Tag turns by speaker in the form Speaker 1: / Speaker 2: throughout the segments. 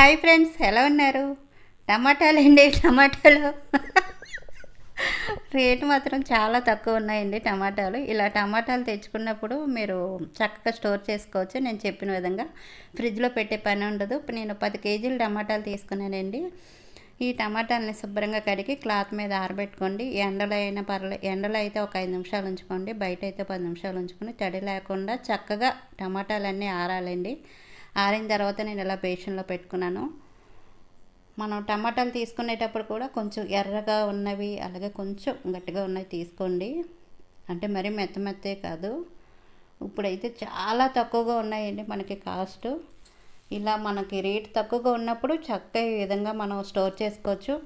Speaker 1: Hi friends, ఎలా ఉన్నారు? టమాటాలు అండి, టమాటాలు రేటు మాత్రం చాలా తక్కువ ఉన్నాయండి. టమాటాలు ఇలా టమాటాలు తెచ్చుకున్నప్పుడు మీరు చక్కగా స్టోర్ చేసుకోవచ్చు. నేను చెప్పిన విధంగా ఫ్రిడ్జ్లో పెట్టే పని ఉండదు. నేను 10 కేజీలు టమాటాలు తీసుకున్నానండి. ఈ టమాటాలని శుభ్రంగా కడిగి క్లాత్ మీద ఆరబెట్టుకోండి. ఎండలో అయినా పర్లేదు, ఎండలో అయితే ఒక 5 నిమిషాలు ఉంచుకోండి, బయట అయితే 10 నిమిషాలు ఉంచుకొని తడి లేకుండా చక్కగా టమాటాలన్నీ ఆరాలండి. ఆరిన తర్వాత నేను ఇలా బేషన్లో పెట్టుకున్నాను. మనం టమాటాలు తీసుకునేటప్పుడు కూడా కొంచెం ఎర్రగా ఉన్నవి, అలాగే కొంచెం గట్టిగా ఉన్నవి తీసుకోండి. అంటే మరీ మెత్తే కాదు. ఇప్పుడైతే చాలా తక్కువగా ఉన్నాయండి మనకి కాస్ట్. ఇలా మనకి రేట్ తక్కువగా ఉన్నప్పుడు చక్కగా ఈ విధంగా మనం స్టోర్ చేసుకోవచ్చు.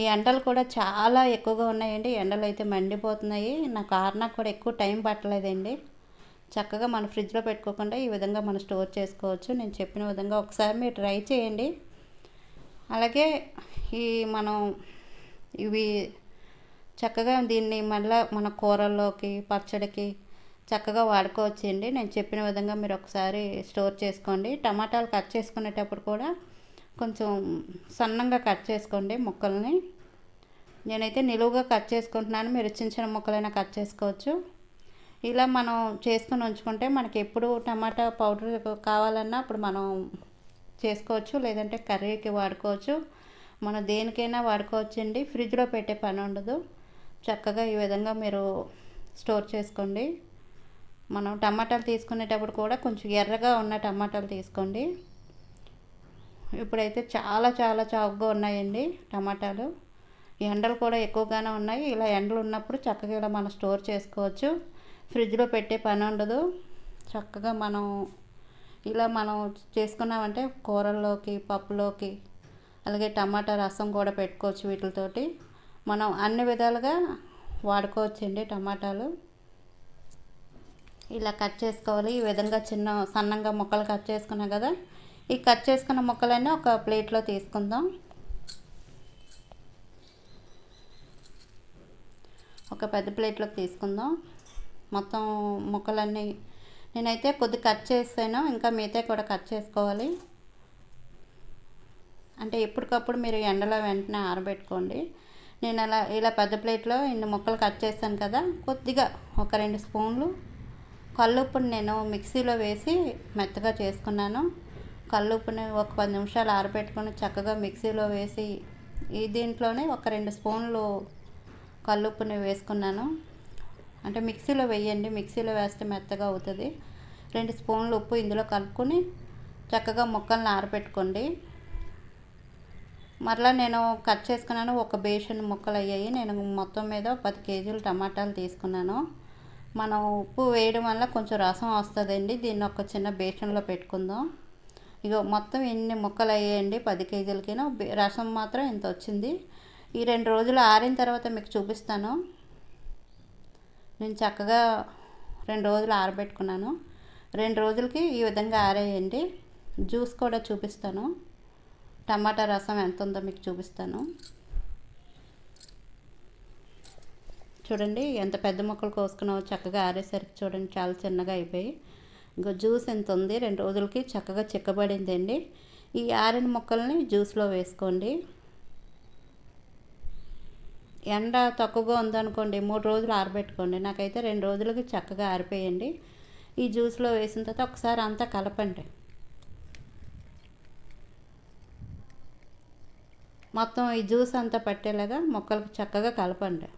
Speaker 1: ఈ ఎండలు కూడా చాలా ఎక్కువగా ఉన్నాయండి. ఎండలు అయితే మండిపోతున్నాయి. నాకు ఆరినాక కూడా ఎక్కువ టైం పట్టలేదండి. చక్కగా మన ఫ్రిడ్జ్లో పెట్టుకోకుండా ఈ విధంగా మనం స్టోర్ చేసుకోవచ్చు. నేను చెప్పిన విధంగా ఒకసారి మీరు ట్రై చేయండి. అలాగే ఈ మనం ఇవి చక్కగా దీన్ని మళ్ళీ మన కూరల్లోకి, పచ్చడికి చక్కగా వాడుకోవచ్చండి. నేను చెప్పిన విధంగా మీరు ఒకసారి స్టోర్ చేసుకోండి. టమాటాలు కట్ చేసుకునేటప్పుడు కూడా కొంచెం సన్నంగా కట్ చేసుకోండి ముక్కల్ని. నేనైతే నిలువుగా కట్ చేసుకుంటున్నాను, మీరు చిన్న చిన్న ముక్కలైనా కట్ చేసుకోవచ్చు. ఇలా మనం చేసుకుని ఉంచుకుంటే మనకి ఎప్పుడు టమాటా పౌడర్ కావాలన్నా అప్పుడు మనం చేసుకోవచ్చు, లేదంటే కర్రీకి వాడుకోవచ్చు. మనం దేనికైనా వాడుకోవచ్చండి. ఫ్రిడ్జ్లో పెట్టే పని ఉండదు. చక్కగా ఈ విధంగా మీరు స్టోర్ చేసుకోండి. మనం టమాటాలు తీసుకునేటప్పుడు కూడా కొంచెం ఎర్రగా ఉన్న టమాటాలు తీసుకోండి. ఇప్పుడైతే చాలా చాలా చౌకగా ఉన్నాయండి టమాటాలు. ఎండలు కూడా ఎక్కువగానే ఉన్నాయి. ఇలా ఎండలు ఉన్నప్పుడు చక్కగా ఇలా మనం స్టోర్ చేసుకోవచ్చు. ఫ్రిడ్జ్లో పెట్టే పని ఉండదు. చక్కగా మనం చేసుకున్నామంటే కూరల్లోకి, పప్పులోకి, అలాగే టమాటా రసం కూడా పెట్టుకోవచ్చు. వీటితోటి మనం అన్ని విధాలుగా వాడుకోవచ్చండి. టమాటాలు ఇలా కట్ చేసుకోవాలి. ఈ విధంగా సన్నంగా ముక్కలు కట్ చేసుకున్నాం కదా, ఈ కట్ చేసుకున్న ముక్కలన్నీ ఒక ప్లేట్లో తీసుకుందాం. ఒక పెద్ద ప్లేట్లోకి తీసుకుందాం. మొత్తం ముక్కలన్నీ నేనైతే కొద్ది కట్ చేసాను, ఇంకా మిగతా కూడా కట్ చేసుకోవాలి. అంటే ఎప్పటికప్పుడు మీరు ఎండలో వెంటనే ఆరబెట్టుకోండి. నేను ఇలా పెద్ద ప్లేట్లో ఇన్ని ముక్కలు కట్ చేశాను కదా, కొద్దిగా ఒక 2 స్పూన్లు కల్లుప్పుని నేను మిక్సీలో వేసి మెత్తగా చేసుకున్నాను. కల్లుప్పుని ఒక 10 నిమిషాలు ఆరబెట్టుకొని చక్కగా మిక్సీలో వేసి దీంట్లోనే ఒక 2 స్పూన్లు కల్లుప్పుని వేసుకున్నాను. అంటే మిక్సీలో వేయండి, మిక్సీలో వేస్తే మెత్తగా అవుతుంది. 2 స్పూన్లు ఉప్పు ఇందులో కలుపుకొని చక్కగా ముక్కల్ని ఆరబెట్టుకోండి. మరలా నేను కట్ చేసుకున్నాను, ఒక బేషన్ ముక్కలు అయ్యాయి. నేను మొత్తం మీద 10 కేజీలు టమాటాలు తీసుకున్నాను. మనం ఉప్పు వేయడం వల్ల కొంచెం రసం వస్తుందండి. దీన్ని ఒక చిన్న బేషన్లో పెట్టుకుందాం. ఇగో మొత్తం ఎన్ని ముక్కలు అయ్యాయండి 10 కేజీలకినా. రసం మాత్రం ఇంత వచ్చింది. ఈ 2 రోజులు ఆరిన తర్వాత మీకు చూపిస్తాను. నేను చక్కగా 2 రోజులు ఆరబెట్టుకున్నాను. 2 రోజులకి ఈ విధంగా ఆరేయండి. జ్యూస్ కూడా చూపిస్తాను. టమాటా రసం ఎంత ఉందో మీకు చూపిస్తాను. చూడండి ఎంత పెద్ద ముక్కలు కోసుకున్నావో. చక్కగా ఆరేసరికి చూడండి చాలా చిన్నగా అయిపోయి. ఇంకా జ్యూస్ ఎంత ఉంది, 2 రోజులకి చక్కగా చిక్కబడిందండి. ఈ ఆరిన ముక్కల్ని జ్యూస్లో వేసుకోండి. ఎండ తక్కువగా ఉందనుకోండి 3 రోజులు ఆరబెట్టుకోండి. నాకైతే 2 రోజులకి చక్కగా ఆరిపోయండి. ఈ జ్యూస్లో వేసిన తర్వాత ఒకసారి అంతా కలపండి. మొత్తం ఈ జ్యూస్ అంతా పట్టేలాగా ముక్కలకు చక్కగా కలపండి.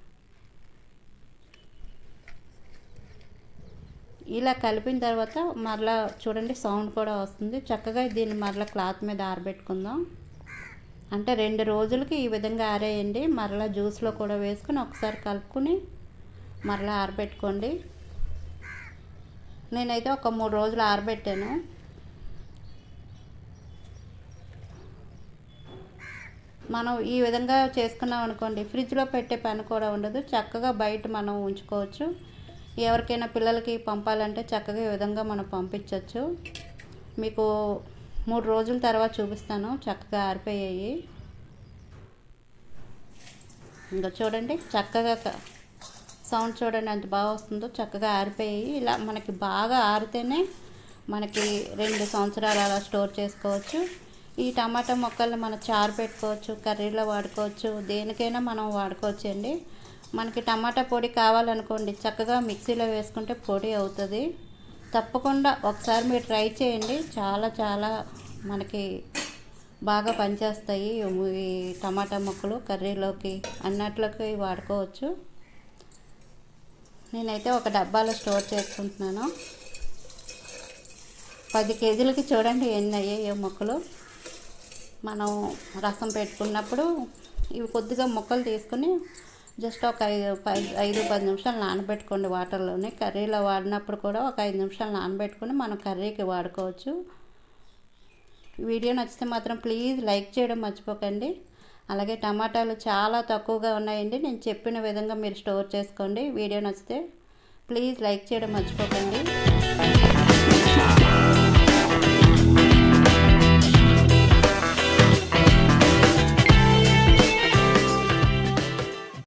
Speaker 1: ఇలా కలిపిన తర్వాత మరలా చూడండి సౌండ్ కూడా వస్తుంది. చక్కగా దీన్ని మరలా క్లాత్ మీద ఆరబెట్టుకుందాం. అంటే 2 రోజులకి ఈ విధంగా ఆరేయండి. మరలా జ్యూస్లో కూడా వేసుకొని ఒకసారి కలుపుకొని మరలా ఆరబెట్టుకోండి. నేనైతే ఒక 3 రోజులు ఆరబెట్టాను. మనం ఈ విధంగా చేసుకున్నాం అనుకోండి, ఫ్రిడ్జ్లో పెట్టే పని కూడా ఉండదు. చక్కగా బయట మనం ఉంచుకోవచ్చు. ఎవరికైనా పిల్లలకి పంపాలంటే చక్కగా ఈ విధంగా మనం పంపించవచ్చు. మీకు 3 రోజుల తర్వాత చూపిస్తాను. చక్కగా ఆరిపోయాయి. ఇంకా చూడండి చక్కగా సౌండ్ చూడండి ఎంత బాగా వస్తుందో. చక్కగా ఆరిపోయాయి. ఇలా మనకి బాగా ఆరితేనే మనకి 2 సంవత్సరాలు అలా స్టోర్ చేసుకోవచ్చు. ఈ టమాటా మొక్కల్ని మనం చారు పెట్టుకోవచ్చు, కర్రీలో వాడుకోవచ్చు, దేనికైనా మనం వాడుకోవచ్చు అండి. మనకి టమాటా పొడి కావాలనుకోండి చక్కగా మిక్సీలో వేసుకుంటే పొడి అవుతుంది. తప్పకుండా ఒకసారి మీరు ట్రై చేయండి. చాలా చాలా మనకి బాగా పనిచేస్తాయి ఈ టమాటా ముక్కలు. కర్రీలోకి అన్నట్లోకి వాడుకోవచ్చు. నేనైతే ఒక డబ్బాలో స్టోర్ చేసుకుంటున్నాను. 10 కేజీలకి చూడండి ఎన్ని అయ్యాయో మొక్కలు. మనం రసం పెట్టుకున్నప్పుడు ఇవి కొద్దిగా ముక్కలు తీసుకుని జస్ట్ ఒక 5-10 నిమిషాలు నానబెట్టుకోండి వాటర్లోనే. కర్రీలో వాడినప్పుడు కూడా ఒక 5 నిమిషాలు నానబెట్టుకుని మనం కర్రీకి వాడుకోవచ్చు. వీడియో నచ్చితే మాత్రం ప్లీజ్ లైక్ చేయడం మర్చిపోకండి. అలాగే టమాటాలు చాలా తక్కువగా ఉన్నాయండి. నేను చెప్పిన విధంగా మీరు స్టోర్ చేసుకోండి. వీడియో నచ్చితే ప్లీజ్ లైక్ చేయడం మర్చిపోకండి.